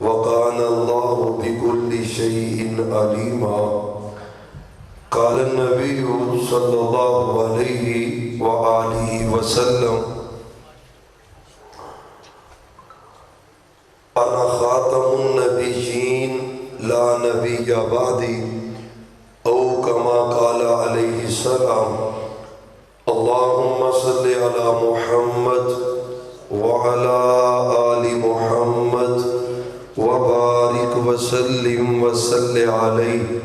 وَكَانَ اللَّهُ بِكُلِّ شَيْءٍ عَلِيمًا قال النبي صلی اللہ علیہ وآلہ وسلم انا خاتم النبیین لا نبی بعدی او کما قال علیہ السلام اللہم صلی علی محمد وعلی آل محمد وبارک وسلم وصلی علیہ۔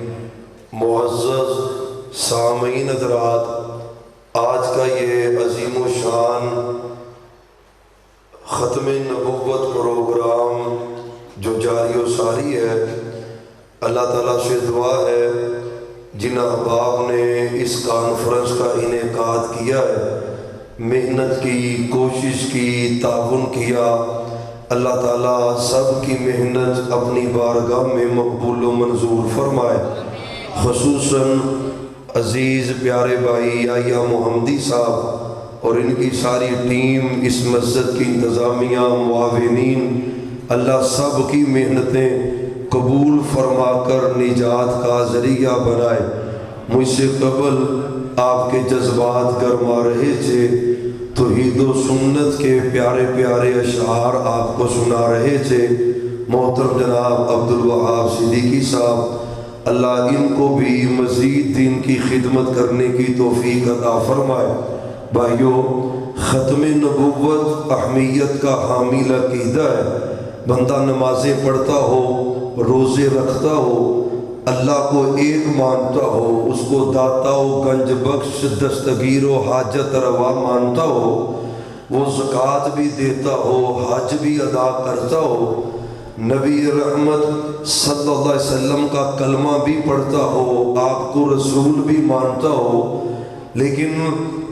معزز سامعین حضرات، آج کا یہ عظیم و شان ختم نبوت پروگرام جو جاری و ساری ہے، اللہ تعالیٰ سے دعا ہے جن احباب نے اس کانفرنس کا انعقاد کیا ہے، محنت کی، کوشش کی، تعاون کیا، اللہ تعالیٰ سب کی محنت اپنی بارگاہ میں مقبول و منظور فرمائے۔ خصوصاً عزیز پیارے بھائی یحییٰ محمدی صاحب اور ان کی ساری ٹیم، اس مسجد کی انتظامیہ، معاونین، اللہ سب کی محنتیں قبول فرما کر نجات کا ذریعہ بنائے۔ مجھ سے قبل آپ کے جذبات گرما رہے تھے، توحید و سنت کے پیارے پیارے اشعار آپ کو سنا رہے تھے محترم جناب عبدالوہاب صدیقی صاحب، اللہ ان کو بھی مزید دین کی خدمت کرنے کی توفیق عطا فرمائے۔ بھائیو، ختم نبوت اہمیت کا حامل عقیدہ ہے۔ بندہ نمازیں پڑھتا ہو، روزے رکھتا ہو، اللہ کو ایک مانتا ہو، اس کو داتا و گنج بخش، دستگیر و حاجت روا مانتا ہو، وہ زکوٰۃ بھی دیتا ہو، حج بھی ادا کرتا ہو، نبی رحمت صلی اللہ علیہ وسلم کا کلمہ بھی پڑھتا ہو، آپ کو رسول بھی مانتا ہو، لیکن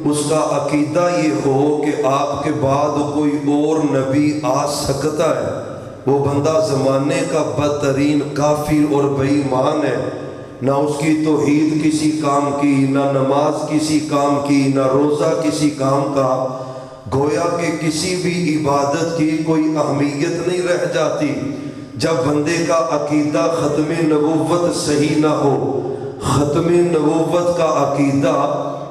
اس کا عقیدہ یہ ہو کہ آپ کے بعد کوئی اور نبی آ سکتا ہے، وہ بندہ زمانے کا بدترین کافر اور بے ایمان ہے۔ نہ اس کی توحید کسی کام کی، نہ نماز کسی کام کی، نہ روزہ کسی کام کا، گویا کہ کسی بھی عبادت کی کوئی اہمیت نہیں رہ جاتی جب بندے کا عقیدہ ختم نبوت صحیح نہ ہو۔ ختم نبوت کا عقیدہ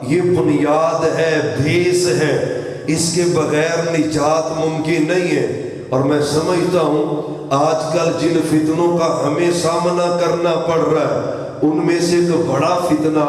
یہ بنیاد ہے، بیس ہے، اس کے بغیر نجات ممکن نہیں ہے۔ اور میں سمجھتا ہوں آج کل جن فتنوں کا ہمیں سامنا کرنا پڑ رہا ہے، ان میں سے ایک بڑا فتنہ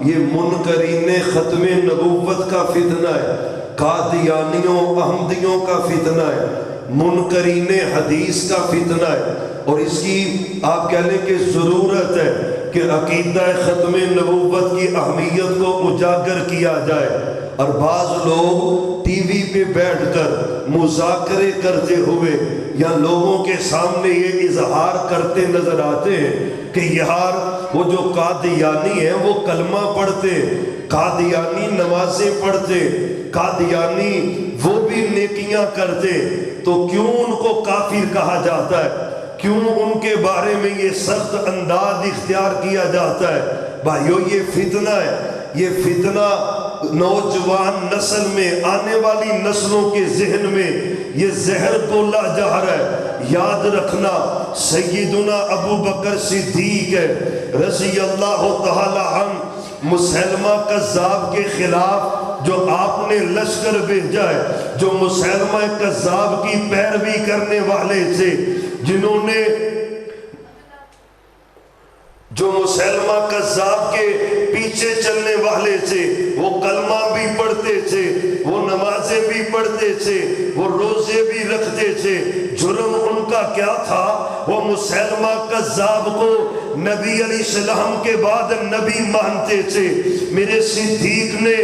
یہ منکرین ختم نبوت کا فتنہ ہے، قادیانیوں، احمدیوں کا فتنہ ہے، منکرین حدیث کا فتنہ ہے۔ اور اس کی آپ کہہ لیں کہ ضرورت ہے کہ عقیدہ ختم نبوت کی اہمیت کو اجاگر کیا جائے۔ اور بعض لوگ ٹی وی پہ بیٹھ کر مذاکرے کرتے ہوئے یا لوگوں کے سامنے یہ اظہار کرتے نظر آتے ہیں کہ یار وہ جو قادیانی ہیں وہ کلمہ پڑھتے، قادیانی نمازیں پڑھتے، قادیانی وہ بھی نیکیاں کرتے، تو کیوں ان کو کافر کہا جاتا ہے؟ کیوں ان کے بارے میں یہ سخت انداز اختیار کیا جاتا ہے؟ بھائیو، یہ فتنہ ہے، یہ فتنہ نوجوان نسل میں، آنے والی نسلوں کے ذہن میں یہ زہر گولا جا رہا ہے۔ یاد رکھنا سیدنا ابو بکر صدیق رضی اللہ تعالی عنہ مسلمہ کذاب کے خلاف جو آپ نے لشکر بھیجا ہے، جو مسلمہ کذاب کی پیروی کرنے والے تھے، جنہوں نے جو مسلمہ کذاب کے پیچھے چلنے والے تھے، وہ کلمہ بھی پڑھتے تھے، وہ نمازیں بھی پڑھتے تھے، وہ روزے بھی رکھتے تھے۔ جرم ان کا کیا تھا؟ وہ مسلمہ کذاب کو نبی علیہ السلام کے بعد نبی مانتے تھے۔ میرے صدیق نے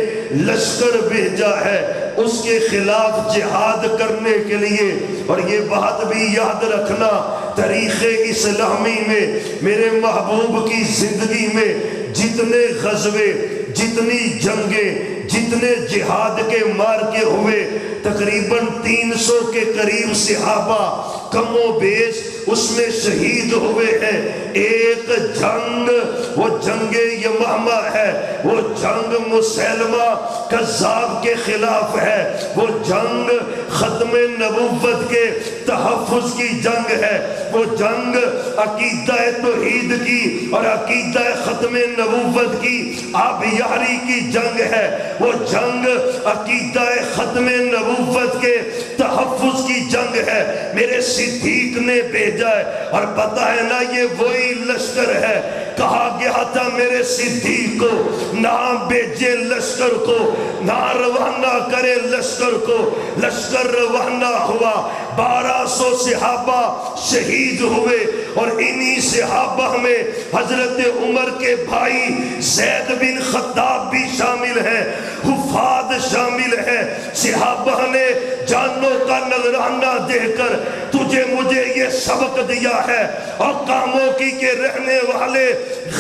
لشکر بھیجا ہے اس کے خلاف جہاد کرنے کے لیے۔ اور یہ بات بھی یاد رکھنا، تاریخ اسلامی میں میرے محبوب کی زندگی میں جتنے غزوے، جتنی جنگیں، جتنے جہاد کے مارکے ہوئے، تقریباً 300 کے قریب صحابہ کم و بیش اس میں شہید ہوئے ہیں۔ ایک جنگ وہ جنگ یمامہ ہے، وہ جنگ مسلمہ کذاب کے خلاف ہے، وہ جنگ ختم نبوت کے تحفظ کی جنگ ہے، وہ جنگ عقیدہ توحید کی اور عقیدہ ختم نبوت کی آبیاری کی جنگ ہے، وہ جنگ عقیدہ ختم نبوت کے تحفظ کی جنگ ہے۔ میرے صدیق نے بھیجا ہے، اور پتہ ہے نا یہ وہی لشکر ہے، کہا گیا تھا میرے صدیق کو نہ بھیجے لشکر کو، نہ روانہ کرے لشکر کو۔ لشکر روانہ ہوا، 1200 صحابہ شہید ہوئے، اور انہی صحابہ میں حضرت عمر کے بھائی زید بن خطاب بھی شامل ہیں، حفاظ شامل ہیں۔ صحابہ نے جانوں کا نذرانہ دے کر تجھے مجھے یہ سبق دیا ہے، اور کاموں کی کے رہنے والے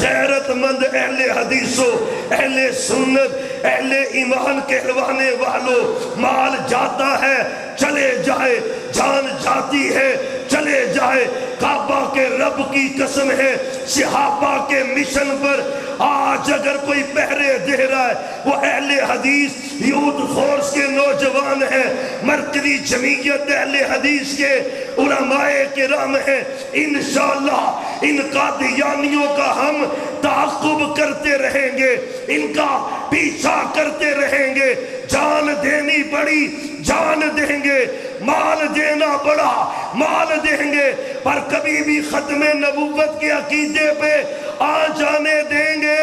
غیرت مند اہل حدیثوں، اہل سنت، اہل ایمان کہلوانے والوں، مال جاتا ہے چلے جائے، جان جاتی ہے چلے جائے، کعبہ کے رب کی قسم ہے صحابہ کے مشن پر آج اگر کوئی پہرے دے رہا ہے وہ اہل حدیث یوتھ فورس کے نوجوان ہیں، مرکزی جمعیت اہل حدیث کے علماء کرام ہیں۔ انشاءاللہ ان قادیانیوں کا ہم تعاقب کرتے رہیں گے، ان کا پیچھا کرتے رہیں گے، جان دینی پڑی جان دیں گے، مال دینا پڑا مال دیں گے، پر کبھی بھی ختم نبوت کے عقیدے پہ آ جانے دیں گے۔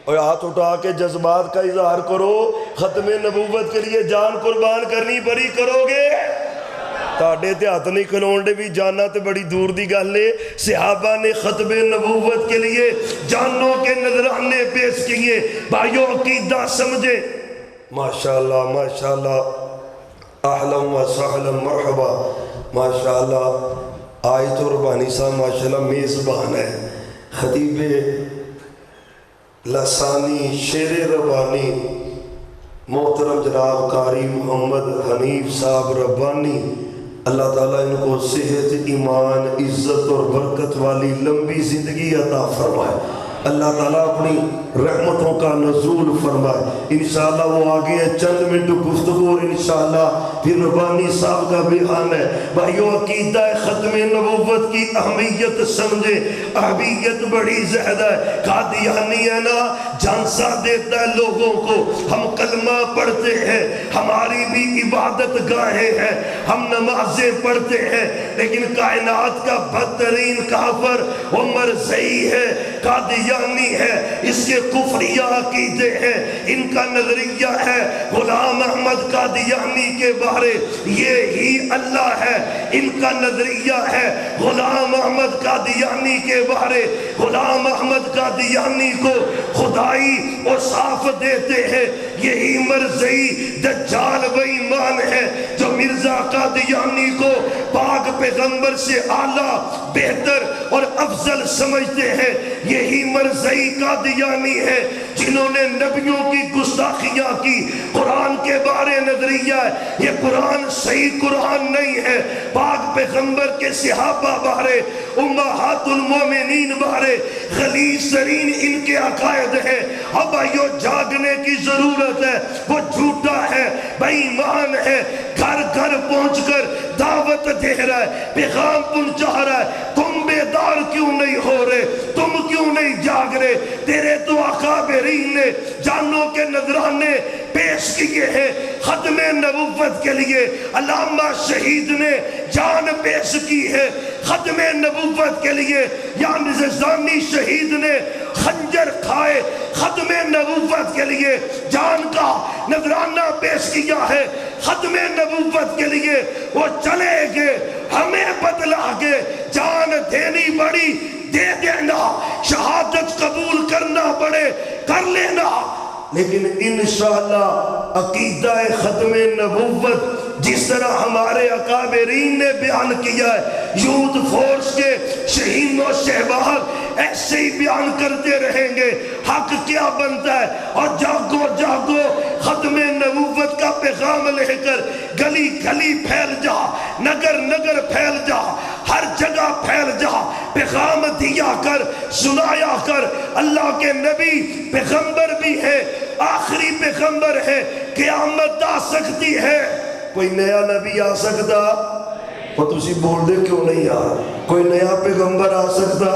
اور ہاتھ اٹھا کے جذبات کا اظہار کرو، ختم نبوت کے لیے جان قربان کرنی پڑی کرو گے؟ تاڑے تے ہاتھ نہیں کھلون دے بھی جانا تے بڑی دور دی گل ہے۔ صحابہ نے ختم نبوت کے لیے جانوں کے نذرانے پیش کیے۔ بھائیو عقیدہ سمجھے، ماشاءاللہ ماشاءاللہ، اہلا و سہلا مرحبا، ماشاءاللہ آیت و ربانی صاحب ماشاءاللہ میزبان ہے، خطیب لسانی شیر ربانی محترم جناب قاری محمد حنیف صاحب ربانی، اللہ تعالیٰ ان کو صحت، ایمان، عزت اور برکت والی لمبی زندگی عطا فرمائے۔ اللہ تعالیٰ اپنی رحمتوں کا نزول فرمائے۔ انشاءاللہ وہ آگے ہے چند منٹ گفتگو، اور انشاءاللہ پھر ربانی صاحب کا بیان ہے۔ بھائیو عقیدہ ختم نبوت کی اہمیت سمجھے، اہمیت بڑی زیادہ ہے۔ قادیانی ہے نا جھانسا دیتا ہے لوگوں کو، ہم کلمہ پڑھتے ہیں، ہماری بھی عبادت گاہیں ہیں، ہم نمازیں پڑھتے ہیں، لیکن کائنات کا بدترین کافر وہ مرزئی ہے، قادیانی ہے، اس کے کفریہ عقیدے ہیں، ان کا نظریہ ہے غلام احمد قادیانی کے بارے یہی اللہ ہے، ان کا نظریہ ہے غلام احمد قادیانی کے بارے غلام احمد قادیانی کو خدائی اور صاف دیتے ہیں، یہی مرزئی دجال و ایمان ہے جو مرزا قادیانی کو پاک پیغمبر سے اعلیٰ بہتر اور افضل سمجھتے ہیں، یہی مرزئی قادیانی ہے جنہوں نے نبیوں کی گستاخیاں کی۔ قرآن کے بارے نظریہ ہے یہ قرآن صحیح قرآن نہیں ہے، پاک پیغمبر کے صحابہ بارے امہات المومنین بارے غلیظ ترین ان کے عقائد ہیں۔ اب آئیو جاگنے کی ضرورت ہے، وہ جھوٹا ہے، بے ایمان ہے، گھر گھر پہنچ کر دعوت دے رہا ہے، پیغام پہنچا رہا ہے، تم بیدار کیوں نہیں ہو رہے، تم کیوں نہیں جاگ رہے؟ تیرے تو اکابرین نے جانوں کے نذرانے پیش کیے ہیں ختم نبوت کے لیے، علامہ شہید نے جان پیش کی ہے ختم نبوت کے لیے، یعنی زانی شہید نے خنجر کھائے ختم نبوت کے لیے، جان کا نذرانہ پیش کیا ہے ختم نبوت کے لیے۔ وہ چلے گے ہمیں بتلا کے جان دینی پڑی دے دینا، شہادت قبول کرنا پڑے کر لینا، لیکن انشاءاللہ عقیدہ ختم نبوت جس طرح ہمارے اکابرین نے بیان کیا ہے، یوتھ فورس کے شہین و شہباز ایسے ہی بیان کرتے رہیں گے۔ حق کیا بنتا ہے؟ اور جاگو جاگو ختم نبوت کا پیغام لے کر گلی گلی پھیل جا، نگر نگر پھیل جا، ہر جگہ پھیل جا، پیغام دیا کر، سنایا کر۔ اللہ کے نبی پیغمبر بھی ہے، آخری پیغمبر ہے، قیامت آ سکتی ہے، کوئی نیا نبی آ سکتا؟ اور تسی بول دے کیوں نہیں یار؟ کوئی نیا پیغمبر آ سکتا؟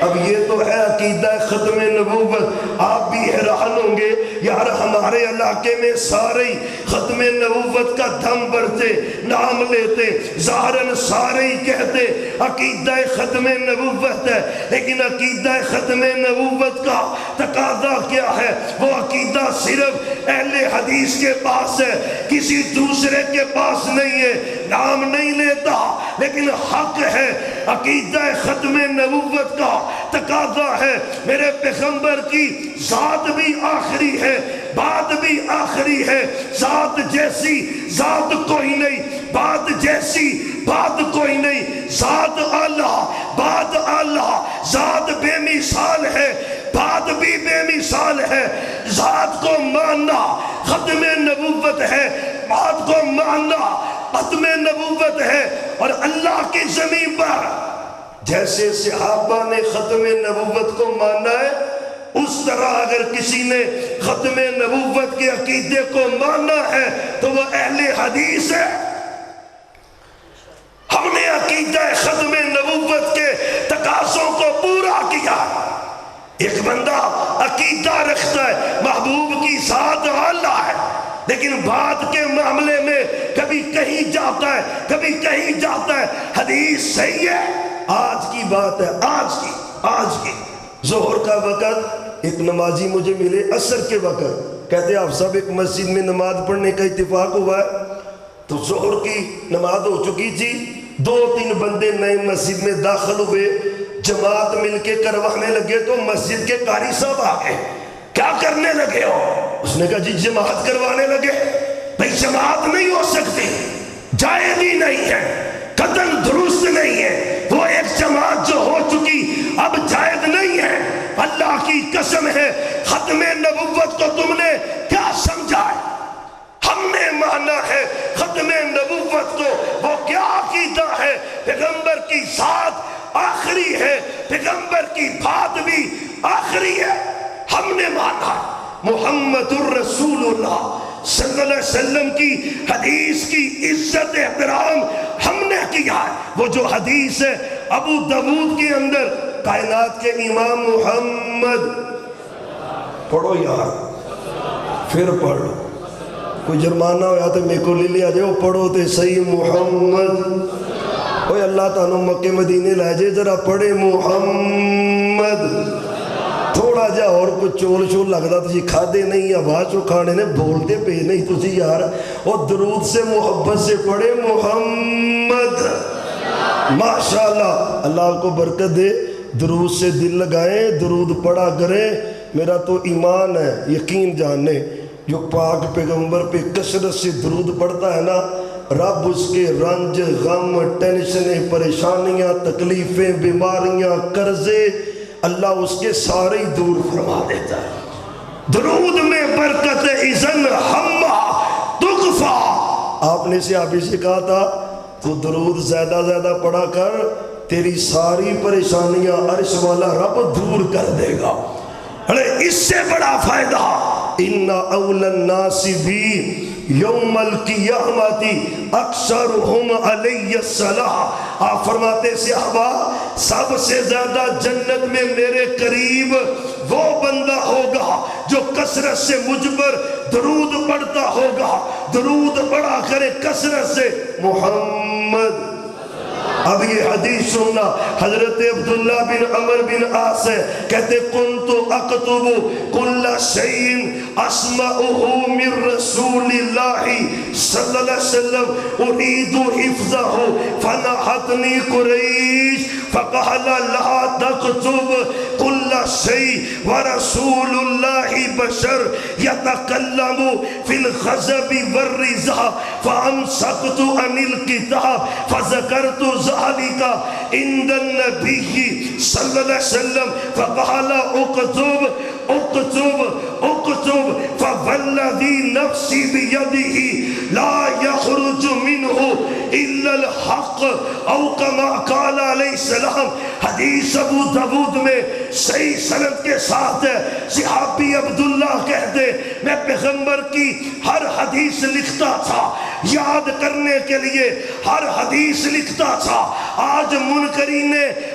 اب یہ تو ہے عقیدہ ختم نبوت۔ آپ بھی حیران ہوں گے یار ہمارے علاقے میں سارے ہی ختم نبوت کا دم بھرتے، نام لیتے، ظاہراً سارے ہی کہتے عقیدہ ختم نبوت ہے، لیکن عقیدہ ختم نبوت کا تقاضا کیا ہے؟ وہ عقیدہ صرف اہل حدیث کے پاس ہے، کسی دوسرے کے پاس نہیں ہے۔ نام نہیں لیتا لیکن حق ہے۔ عقیدہ ختم نبوت کا تقاضا ہے میرے پیغمبر کی ذات بھی آخری ہے، بات بھی آخری ہے، ذات جیسی ذات کوئی نہیں، بات جیسی بات کوئی نہیں، ذات اعلیٰ، بات اعلیٰ، ذات بے مثال ہے، بات بھی بے مثال ہے۔ ذات کو ماننا ختم نبوت ہے، بات کو ماننا ختم نبوت ہے۔ اور اللہ کی زمین پر جیسے صحابہ نے ختم نبوت کو مانا ہے، اس طرح اگر کسی نے ختم نبوت کے عقیدے کو مانا ہے تو وہ اہل حدیث ہے۔ ہم نے عقیدہ ختم نبوت کے تقاضوں کو پورا کیا۔ ایک بندہ عقیدہ رکھتا ہے محبوب کی ذات اعلیٰ ہے، لیکن بات کے معاملے میں کبھی کہیں جاتا ہے، کبھی کہیں جاتا ہے۔ حدیث صحیح ہے، آج کی بات ہے، آج کی ظہر کا وقت ایک نمازی مجھے ملے عصر کے وقت، کہتے آپ سب ایک مسجد میں نماز پڑھنے کا اتفاق ہوا ہے؟ تو ظہر کی نماز ہو چکی تھی، 2-3 بندے نئے مسجد میں داخل ہوئے، جماعت مل کے کروانے لگے تو مسجد کے قاری صاحب آ گئے، کیا کرنے لگے ہو؟ اس نے کہا جی جماعت کروانے لگے۔ بھئی جماعت نہیں ہو سکتی، جائز ہی نہیں ہے، قطعاً درست نہیں ہے، وہ ایک جماعت جو ہو چکی اب جائز نہیں ہے۔ اللہ کی قسم ہے ختم نبوت کو تم نے کیا سمجھا ہے؟ ہم نے مانا ہے ختم نبوت کو، وہ کیا عقیدہ ہے؟ پیغمبر کی ذات آخری ہے، پیغمبر کی بات بھی آخری ہے، ہم نے مانا محمد الرسول اللہ صلی اللہ علیہ وسلم کی حدیث کی عزت احترام ہم نے کیا ہے۔ وہ جو حدیث ہے ابو داؤد کے اندر، کائنات کے امام محمد، پڑھو یار، پھر پڑھو، کوئی جرمانہ ہو یا تو میرے کو لے لیا جائے، پڑھو تے صحیح محمد۔ اوہ اللہ تعالیٰ مکہ مدینے لے جائے، ذرا پڑھے محمد۔ تھوڑا جا اور کچھ چول شول لگتا تھی کھادے نہیں آواز چو کھانے نے بولتے پہ نہیں تھی یار، اور درود سے محبت سے پڑھے محمد۔ ماشاءاللہ، اللہ آپ کو برکت دے، درود سے دل لگائیں، درود پڑھا کریں۔ میرا تو ایمان ہے، یقین جانے جو پاک پیغمبر پہ کثرت سے درود پڑھتا ہے نا، رب اس کے رنج، غم، ٹینشنیں، پریشانیاں، تکلیفیں، بیماریاں، قرضے، اللہ اس کے سارے ہی دور فرما دیتا ہے۔ درود میں برکت اذن ہمہ تغفا، آپ نے صحابی سے کہا تھا تو درود زیادہ زیادہ پڑھا کر، تیری ساری پریشانیاں عرش والا رب دور کر دے گا۔ ارے اس سے بڑا فائدہ، ان اول الناس بھی یوم القیامت اکثرہم علی الصلاۃ، آپ فرماتے صحابہ سب سے زیادہ جنت میں میرے قریب وہ بندہ ہوگا جو کثرت سے مجھ پر درود پڑھتا ہوگا۔ درود پڑھا کرے کثرت سے محمد۔ اب یہ حدیث سننا، حضرت عبداللہ بن عمر بن عاص کہتے کنت اکتب کل شیء اسمعہ من رسول اللہ صلی اللہ علیہ وسلم اريد حفظہ فنحتنی قریش فقال لا تكتب كل شيء ورسول الله بشر يتكلم في الغضب والرضا فامسكت عن الكتاب فذكرت ذلك عند النبي صلى الله عليه وسلم فقال اكتب اكتب اكتب فوالذي نفسي بيده لا یخرج منہ الا الحق او کما قال علیہ السلام. حدیث ابو داؤد میں صحیح سند کے ساتھ ہے. صحابی عبداللہ کہتے میں پیغمبر کی ہر حدیث لکھتا تھا, یاد کرنے کے لیے ہر حدیث لکھتا تھا. آج منکرین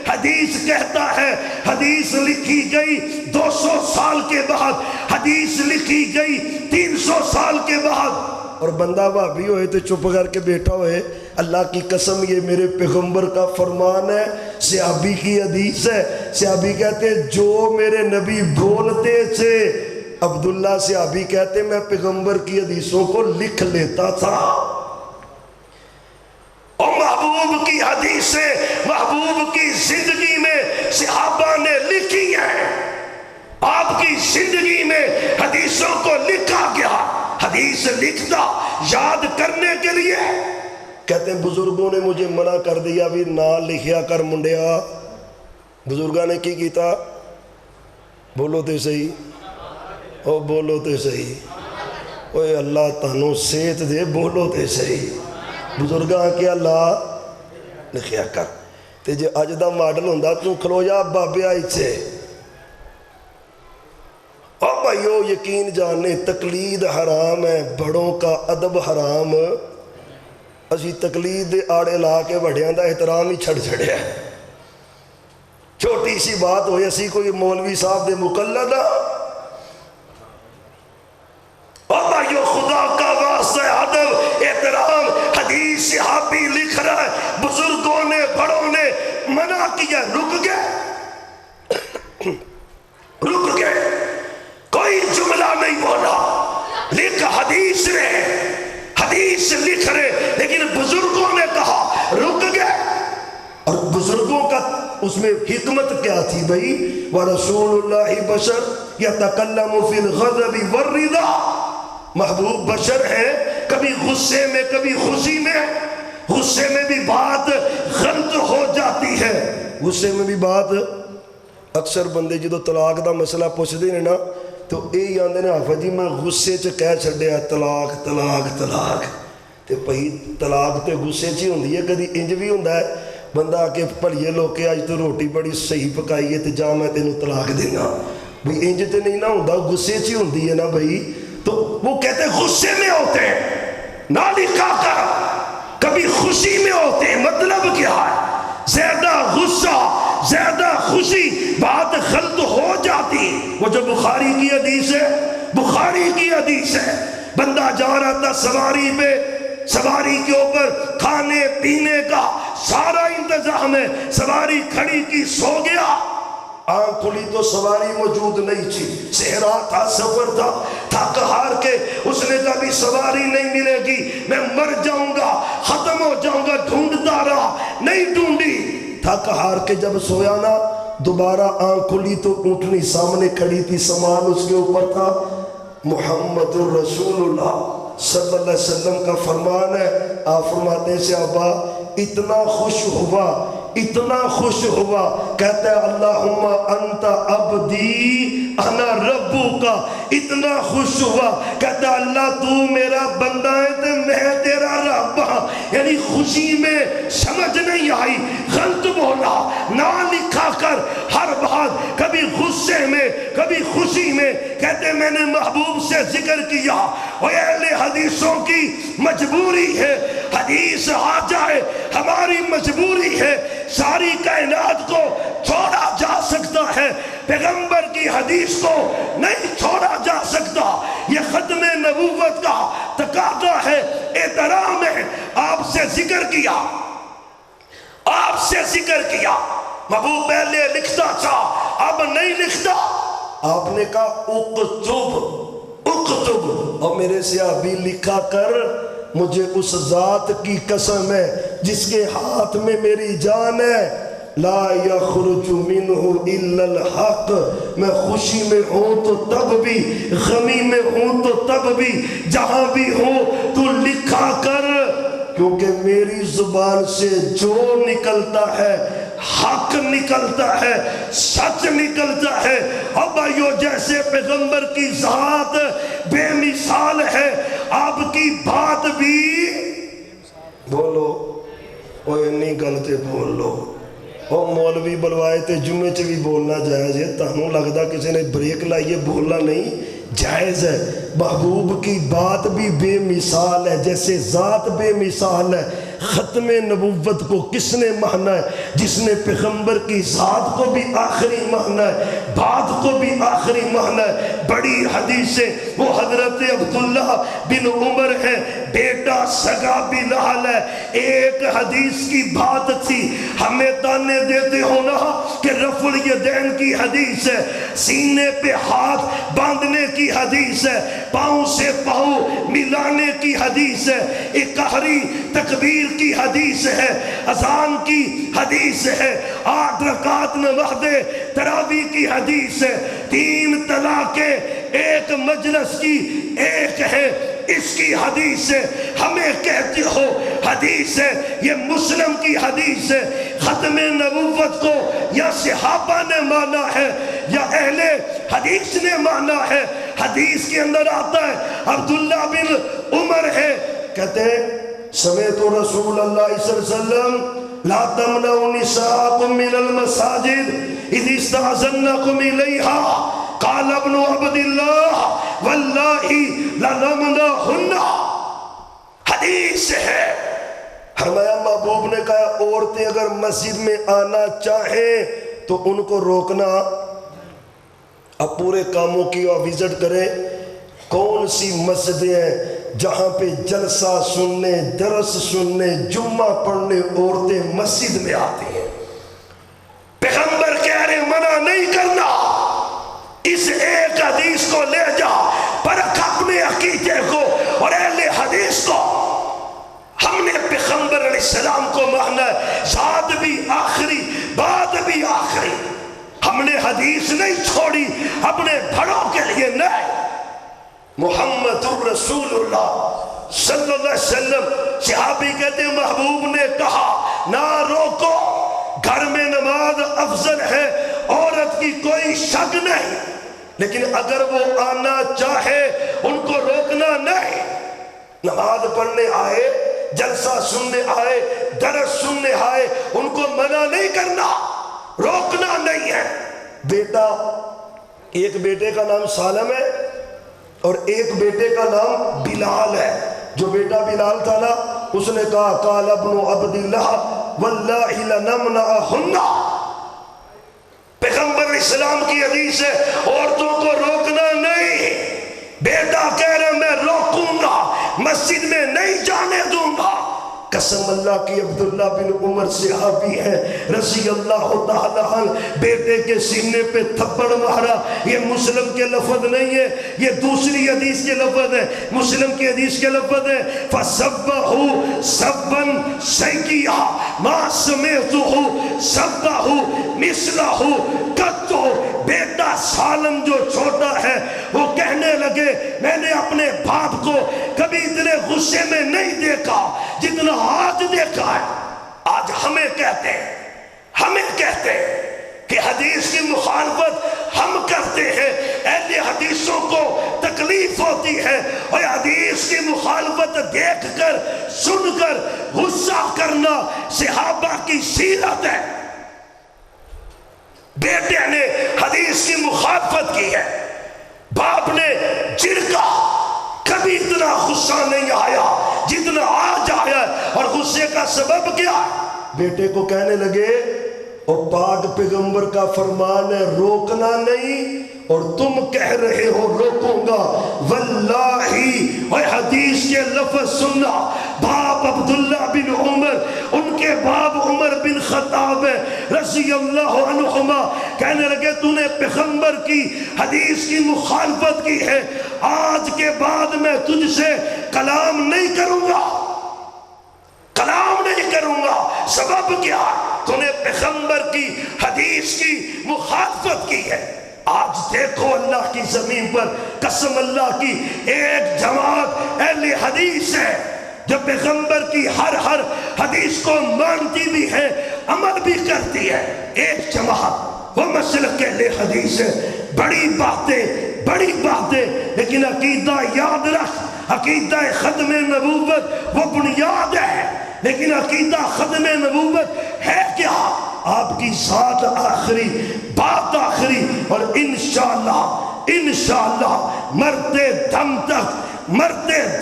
حدیث کہتا ہے حدیث لکھی گئی 200 سال کے بعد, حدیث لکھی گئی 300 سال کے بعد. اور بندہ بھابی ہوئے تو چپ کر کے بیٹھا ہوئے. اللہ کی قسم یہ میرے پیغمبر کا فرمان ہے, صحابی کی حدیث ہے. صحابی کہتے جو میرے نبی بولتے تھے, عبداللہ صحابی کہتے میں پیغمبر کی حدیثوں کو لکھ لیتا تھا. اور محبوب کی حدیثیں محبوب کی زندگی میں صحابہ نے لکھی ہیں. آپ کی زندگی میں حدیثوں کو لکھا گیا. حدیث لکھتا یاد کرنے کے لیے. کہتے ہیں بزرگوں نے مجھے منع کر دیا بھی نہ لکھیا کر منڈیا. بزرگاں نے کی کیتا؟ بولو تے صحیح, او بولو تے صحیح. اوے اللہ تانوں صحت دے, بولو تے صحیح. بزرگاں کیا لا لکھیا کر. تے جے اج دا ماڈل ہوندا تو کھلو جا بابیا ایتھے. اور بھائیو یقین جانے تقلید حرام ہے, بڑوں کا ادب حرام. اسی تقلید دے آڑے لا کے بڑھیاں دا احترام ہی چھڑ چھڑیا ہے. چھوٹی سی بات ہوئی اسی کوئی مولوی صاحب دے مقلد. اور بھائیو خدا کا واسطہ ادب احترام. حدیث صحابی لکھ رہا ہے, بزرگوں نے بڑوں نے منع کیا, رک گئے رک گئے, کوئی جملہ نہیں بولا. لکھ حدیث رہے, حدیث لکھ رہے, لیکن بزرگوں نے کہا رک گئے. اور بزرگوں کا اس میں حکمت کیا تھی بھئی؟ وَرَسُولُ اللَّهِ بَشَرٌ يَتَكَلَّمُ فِي الْغَضَبِ وَالرِّضَا. محبوب بشر ہے, کبھی غصے میں کبھی خوشی میں. غصے میں بھی بات غلط ہو جاتی ہے, غصے میں بھی بات. اکثر بندے جدو طلاق دا مسئلہ پوچھتے ہیں نا تو یہ آندے نے حافظ جی میں غصے چ کہہ چھڈیا طلاق طلاق طلاق. تے بھئی طلاق تے غصے چ ہی ہوندی ہے, کدی انج بھی ہوندا ہے بندہ آ کے بھڑیے لوکے اج تو روٹی بڑی صحیح پکائی ہے تے جا میں تینوں طلاق دینا. بھئی انج تے نہیں نہ ہوندا, غصے چ ہی ہوندی ہے نا بھئی. تو وہ کہتے ہیں غصے میں ہوتے ہیں نہ لکھا کر, کبھی خوشی میں ہوتے ہیں. مطلب کیا ہے؟ زیادہ غصہ زیادہ خوشی بات غلط ہو جاتی. وہ جو بخاری کی حدیث ہے, بخاری کی حدیث ہے, بندہ جا رہا تھا سواری پہ, سواری کے اوپر کھانے پینے کا سارا انتظام ہے, سواری کھڑی کی سو گیا. آنکھ کھلی تو سواری موجود نہیں تھی, صحرا تھا, سفر تھا, تھک ہار کے اس نے کبھی سواری نہیں ملے گی, میں مر جاؤں گا, ختم ہو جاؤں گا, ڈھونڈتا رہا, نہیں ڈھونڈی. تھک ہار کے جب سویا نا دوبارہ آنکھ کھلی تو اونٹنی سامنے کھڑی تھی, سامان اس کے اوپر تھا. محمد الرسول اللہ صلی اللہ علیہ وسلم کا فرمان ہے. آپ فرماتے ہیں صحابہ اتنا خوش ہوا, اتنا خوش ہوا, کہتا ہے اللہم انت عبدی انا ربو کا. اتنا خوش ہوا, کہتا ہے اللہ تو میرا بندہ ہے تو میں تیرا رب ہاں. یعنی خوشی میں سمجھ نہیں آئی, غلط بولا, نہ لکھا کر ہر بات, کبھی غصے میں کبھی خوشی میں. کہتے میں نے محبوب سے ذکر کیا, وہ اہل حدیثوں کی مجبوری ہے, حدیث آ جائے ہماری مجبوری ہے. ساری کائنات کو چھوڑا جا سکتا ہے, پیغمبر کی حدیث کو نہیں چھوڑا جا سکتا. یہ ختم نبوت کا تقاضا ہے, احترام ہے. آپ سے ذکر کیا, آپ سے ذکر کیا. محبوب پہلے لکھتا تھا, اب نہیں لکھتا. آپ نے کہا اکتب اکتب, اور میرے صحابی لکھا کر. مجھے اس ذات کی قسم ہے جس کے ہاتھ میں میری جان ہے, لا یخرج منہ الا الحق. میں خوشی میں ہوں تو تب بھی, غمی میں ہوں تو تب بھی, جہاں بھی ہوں تو لکھا کر, کیونکہ میری زبان سے جو نکلتا ہے حق نکلتا ہے, سچ نکلتا ہے. اب بھائیو جیسے پیغمبر کی ذات بے مثال ہے, آپ کی بات بھی بولو انی گل تے بول لو مولوی بلوائے تے جمعے چ بھی بولنا جائز ہے تانوں لگدا کسی نے بریک لائیے بولنا نہیں جائز ہے محبوب کی بات بھی بے مثال ہے جیسے ذات بے مثال ہے ختم نبوت کو کس نے مانا ہے جس نے پیغمبر کی ذات کو بھی آخری مانا ہے بات کو بھی آخری مانا ہے بڑی حدیث ہے وہ حضرت عبداللہ بن عمر ہے بیٹا سگا بلال ہے ایک حدیث کی بات تھی ہمیں تانے دیتے ہو نا کہ رفع الیدین کی حدیث ہے سینے پہ ہاتھ باندھنے کی حدیث ہے پاؤں سے پاؤں ملانے کی حدیث ہے اقہری تکبیر کی حدیث ہے اذان کی حدیث ہے 8 رکعت نماز تراویح کی حدیث ہے 3 طلاقیں ایک مجلس کی ایک ہے اس کی حدیث ہے ہمیں کہتے ہو حدیث ہے یہ مسلم کی حدیث ہے ختم نبوت کو یا صحابہ نے مانا ہے یا اہل حدیث نے مانا ہے حدیث کے اندر آتا ہے عبداللہ بن عمر ہے کہتے ہیں سمعت رسول اللہ صلی اللہ علیہ وسلم لا تمنعوا نساءکم من المساجد اذ استأذنکم الیہا قال ابن عبد اللہ واللہ لنمنعہن حدیث ہے فرمایا محبوب نے کہا عورتیں اگر مسجد میں آنا چاہیں تو ان کو روکنا اب پورے کاموں کی وزٹ کریں کون سی مسجدیں ہیں جہاں پہ جلسہ سننے درس سننے جمعہ پڑھنے عورتیں مسجد میں آتی ہیں پیغمبر کہہ رہے منع نہیں کرنا اس ایک حدیث کو لے جا پرکھ اپنے عقیدے کو اور اہل حدیث کو ہم نے پیغمبر علیہ السلام کو مانا ہے ذات بھی آخری بات بھی آخری ہم نے حدیث نہیں چھوڑی اپنے بڑوں کے لیے نہیں محمد الرسول اللہ صلی اللہ علیہ وسلم صحابی کہتے ہیں محبوب نے کہا نہ روکو گھر میں نماز افضل ہے عورت کی کوئی شک نہیں لیکن اگر وہ آنا چاہے ان کو روکنا نہیں نماز پڑھنے آئے جلسہ سننے آئے درس سننے آئے ان کو منع نہیں کرنا روکنا نہیں ہے بیٹا ایک بیٹے کا نام سالم ہے اور ایک بیٹے کا نام بلال ہے جو بیٹا بلال تھا نا اس نے کہا قال ابن عبداللہ واللہ لنمنعہن پیغمبر علیہ السلام کی حدیث ہے عورتوں کو روکنا نہیں بیٹا کہہ رہے میں روکوں گا مسجد میں نہیں جانے دوں گا قسم اللہ کی عبداللہ بن عمر صحابی ہے رضی اللہ تعالیٰ عنہ بیٹے کے سینے پہ تھپڑ مارا یہ مسلم کے لفظ نہیں ہے یہ دوسری حدیث کے لفظ ہے مسلم کی حدیث کے لفظ ہے فَسَبَّهُ سَبًّا سَيِّئًا مَا سَمِعْتُهُ سَبَّهُ مِثْلَهُ قَطُّ بیٹا سالم جو چھوٹا ہے وہ کہنے لگے میں نے اپنے باپ کو کبھی اتنے غصے میں نہیں دیکھا جتنا آج دیکھا ہے آج ہمیں کہتے ہیں کہ حدیث کی مخالفت ہم کرتے ہیں اہل حدیثوں کو تکلیف ہوتی ہے اور حدیث کی مخالفت دیکھ کر سن کر غصہ کرنا صحابہ کی سیرت ہے بیٹے نے حدیث کی مخالفت کی ہے باپ نے جھڑکا کبھی اتنا غصہ نہیں آیا جتنا آج آیا اور غصے کا سبب کیا بیٹے کو کہنے لگے اور پاک پیغمبر کا فرمان ہے روکنا نہیں اور تم کہہ رہے ہو روکوں گا واللہ اور حدیث کے لفظ سننا باپ عبداللہ بن عمر ان کے باپ عمر بن خطاب رضی اللہ عنہما کہنے لگے تو نے پیغمبر کی حدیث کی مخالفت کی ہے آج کے بعد میں تجھ سے کلام نہیں کروں گا سبب کیا تو نے پیغمبر کی حدیث کی مخالفت کی ہے آج دیکھو اللہ کی زمین پر قسم اللہ کی ایک جماعت اہل حدیث ہے جو پیغمبر کی ہر حدیث کو مانتی بھی ہے عمل بھی کرتی ہے ایک جماعت وہ مسلک اہل حدیث ہے بڑی باتیں لیکن عقیدہ یاد رکھ عقیدہ ختم نبوت وہ بنیاد ہے، لیکن عقیدہ ختم نبوت ہے کیا؟ آپ کی ذات آخری، بات آخری، اور انشاءاللہ مرتے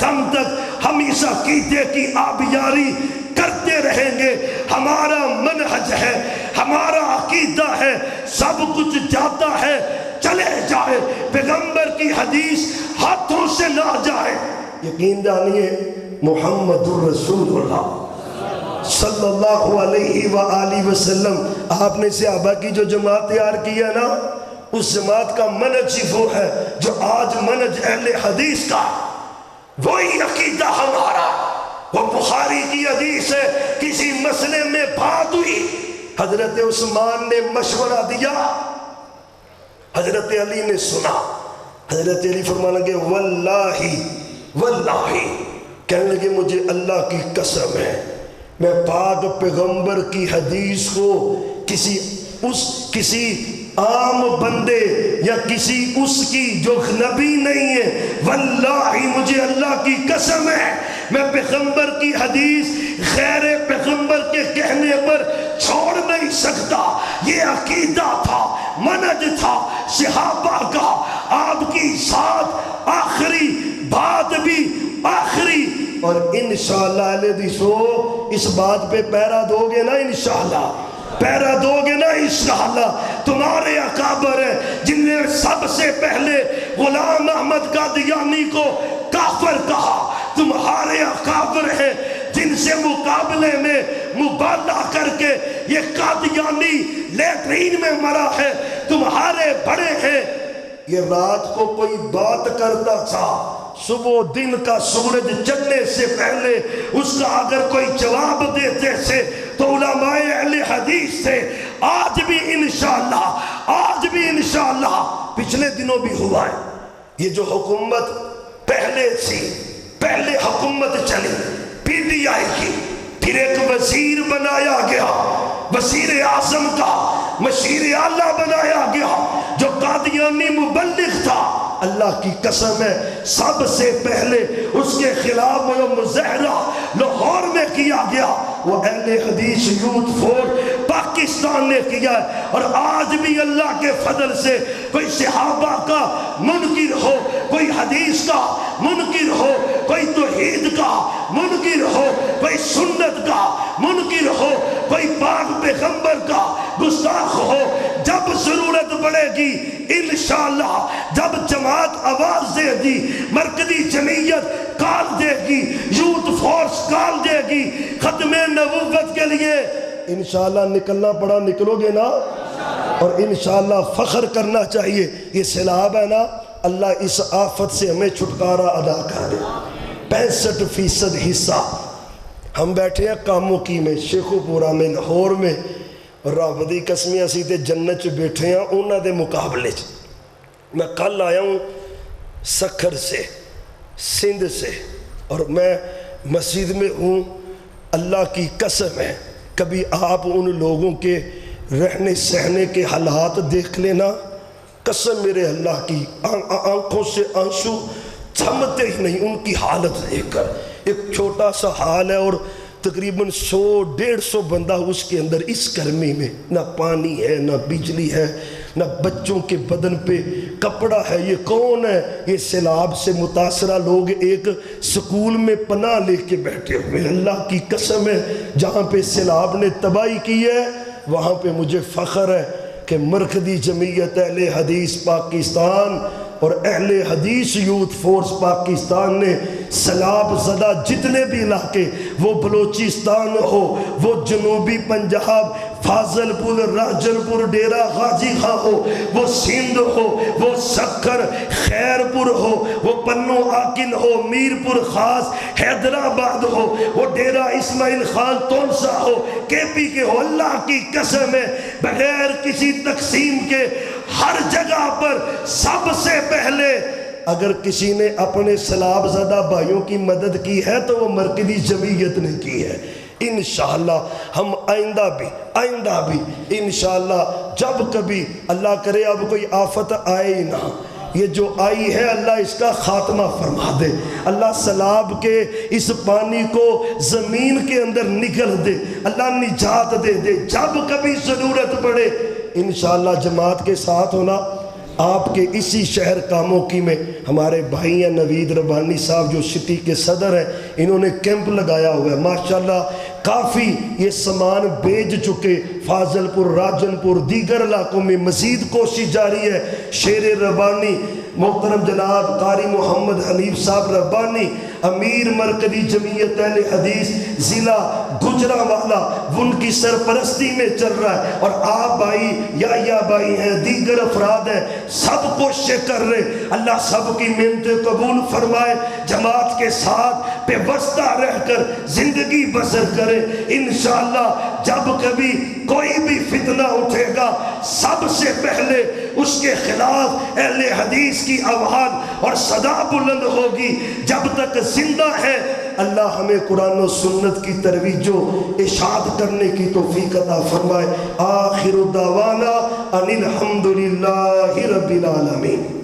دم تک ہم اس عقیدے کی آبیاری کرتے رہیں گے۔ ہمارا منہج ہے، ہمارا عقیدہ ہے، سب کچھ جاتا ہے چلے جائے، پیغمبر کی حدیث ہاتھوں سے نہ جائے۔ یقین جانیے محمد الرسول اللہ صلی اللہ علیہ وآلہ وسلم، آپ نے صحابہ کی جو جماعت تیار کی ہے نا، اس جماعت کا منہج وہ ہے جو آج منہج اہل حدیث کا، وہی عقیدہ ہمارا۔ وہ بخاری کی حدیث ہے، کسی مسئلے میں بات ہوئی، حضرت عثمان نے مشورہ دیا، حضرت علی نے سنا، حضرت علی فرمانے لگے واللہ کہنے لگے مجھے اللہ کی قسم ہے، میں پاک پیغمبر کی حدیث کو کسی عام بندے یا کسی اس کی جو نبی نہیں ہے، واللہ مجھے اللہ کی قسم ہے میں پیغمبر کی حدیث غیر پیغمبر کے کہنے پر چھوڑ نہیں سکتا۔ یہ عقیدہ تھا، منہج تھا صحابہ کا، آپ کی ذات آخری، بات بھی آخری، اور انشاءاللہ اہل حدیث اس بات پہ پیرا دو گے نا، انشاءاللہ پیرا دو گے نا انشاءاللہ۔ تمہارے اکابر ہیں جن نے سب سے پہلے غلام احمد قادیانی کو کافر کہا، تمہارے اکابر ہیں جن سے مقابلے میں مبالغہ کر کے یہ قادیانی لیٹرین میں مرا ہے، تمہارے بڑے ہیں۔ یہ رات کو کوئی بات کرتا تھا، صبح دن کا سورج چڑھنے سے پہلے اس کا اگر کوئی جواب دیتے تھے تو علماء اہل حدیث تھے۔ آج بھی انشاءاللہ پچھلے دنوں بھی ہوا ہے، یہ جو حکومت پہلے حکومت چلی پی ٹی آئی کی، پھر ایک وزیر بنایا گیا، وزیر اعظم کا مشیر اعلیٰ بنایا گیا جو قادیانی مبلغ تھا۔ اللہ کی قسم ہے سب سے پہلے اس کے خلاف وہ مظاہرہ لاہور میں کیا گیا، وہ اہل حدیث یوتھ فور پاکستان نے کیا ہے۔ اور آج بھی اللہ کے فضل سے کوئی صحابہ کا منکر ہو، کوئی حدیث کا منکر ہو، کوئی توحید کا منکر ہو، کوئی سنت کا منکر ہو، کوئی پاک پیغمبر کا گستاخ ہو، جب ضرورت پڑے گی انشاءاللہ، جب جماعت آواز دے گی، مرکزی جمعیت کال دے گی، یوتھ فورس کال دے گی ختم نبوت کے لیے، انشاءاللہ نکلنا پڑا نکلو گے نا، اور انشاءاللہ فخر کرنا چاہیے۔ یہ سیلاب ہے نا، اللہ اس آفت سے ہمیں چھٹکارا عطا کر دے۔ 65% حصہ ہم بیٹھے ہیں کاموں کی میں، شیخو پورا میں، لاہور میں، رب دی قسمی اسی تے جنت چ بیٹھے ہیں انہاں دے مقابلے چ۔ میں کل آیا ہوں سکھر سے، سندھ سے، اور میں مسجد میں ہوں، اللہ کی قسم ہے کبھی آپ ان لوگوں کے رہنے سہنے کے حالات دیکھ لینا، قسم میرے اللہ کی، آنکھوں سے آنسو تھمتے ہی نہیں ان کی حالت دیکھ کر۔ ایک چھوٹا سا حال ہے اور تقریباً 100-150 بندہ اس کے اندر، اس گرمی میں نہ پانی ہے نہ بجلی ہے نہ بچوں کے بدن پہ کپڑا ہے۔ یہ کون ہے؟ یہ سیلاب سے متاثرہ لوگ ایک سکول میں پناہ لے کے بیٹھے ہوئے۔ اللہ کی قسم ہے جہاں پہ سیلاب نے تباہی کی ہے وہاں پہ مجھے فخر ہے کہ مرکزی جمعیت اہل حدیث پاکستان اور اہل حدیث یوتھ فورس پاکستان نے سیلاب زدہ جتنے بھی علاقے، وہ بلوچستان ہو، وہ جنوبی پنجاب، فاضل پور، راجل پور، ڈیرہ غازی خاں ہو، وہ سندھ ہو، وہ سکھر خیر پور ہو، وہ پنو آکن ہو، میر پور خاص حیدرآباد ہو، وہ ڈیرہ اسماعیل خان تونسا ہو، کے پی کے ہو، اللہ کی قسم ہے بغیر کسی تقسیم کے ہر جگہ پر سب سے پہلے اگر کسی نے اپنے سیلاب زدہ بھائیوں کی مدد کی ہے تو وہ مرکزی جمعیت نے کی ہے۔ انشاءاللہ ہم آئندہ بھی انشاءاللہ جب کبھی اللہ کرے اب کوئی آفت آئے ہی نہ، یہ جو آئی ہے اللہ اس کا خاتمہ فرما دے، اللہ سیلاب کے اس پانی کو زمین کے اندر نگل دے، اللہ نجات دے دے۔ جب کبھی ضرورت پڑے انشاءاللہ جماعت کے ساتھ ہونا۔ آپ کے اسی شہر کاموکی میں ہمارے بھائی ہیں نوید ربانی صاحب جو سٹی کے صدر ہیں، انہوں نے کیمپ لگایا ہوا ہے ماشاءاللہ، کافی یہ سامان بھیج چکے، فاضل پور، راجن پور، دیگر علاقوں میں مزید کوشش جاری ہے۔ شیر ربانی محترم جناب قاری محمد حنیف صاحب ربانی امیر مرکزی جمعیت اہل حدیث ضلع گجرانوالہ، ان کی سرپرستی میں چل رہا ہے، اور آپ بھائی یا بھائی ہیں، دیگر افراد ہیں، سب کوششیں کر رہے۔ اللہ سب کی محنتیں قبول فرمائے، جماعت کے ساتھ پیوستہ رہ کر زندگی بسر کرے۔ انشاءاللہ جب کبھی کوئی بھی فتنہ اٹھے گا سب سے پہلے اس کے خلاف اہل حدیث کی آواز اور صدا بلند ہوگی۔ جب تک زندہ ہے اللہ ہمیں قرآن و سنت کی ترویج و اشاعت کرنے کی توفیق عطا فرمائے۔ آخر دعوانا ان الحمدللہ رب العالمین۔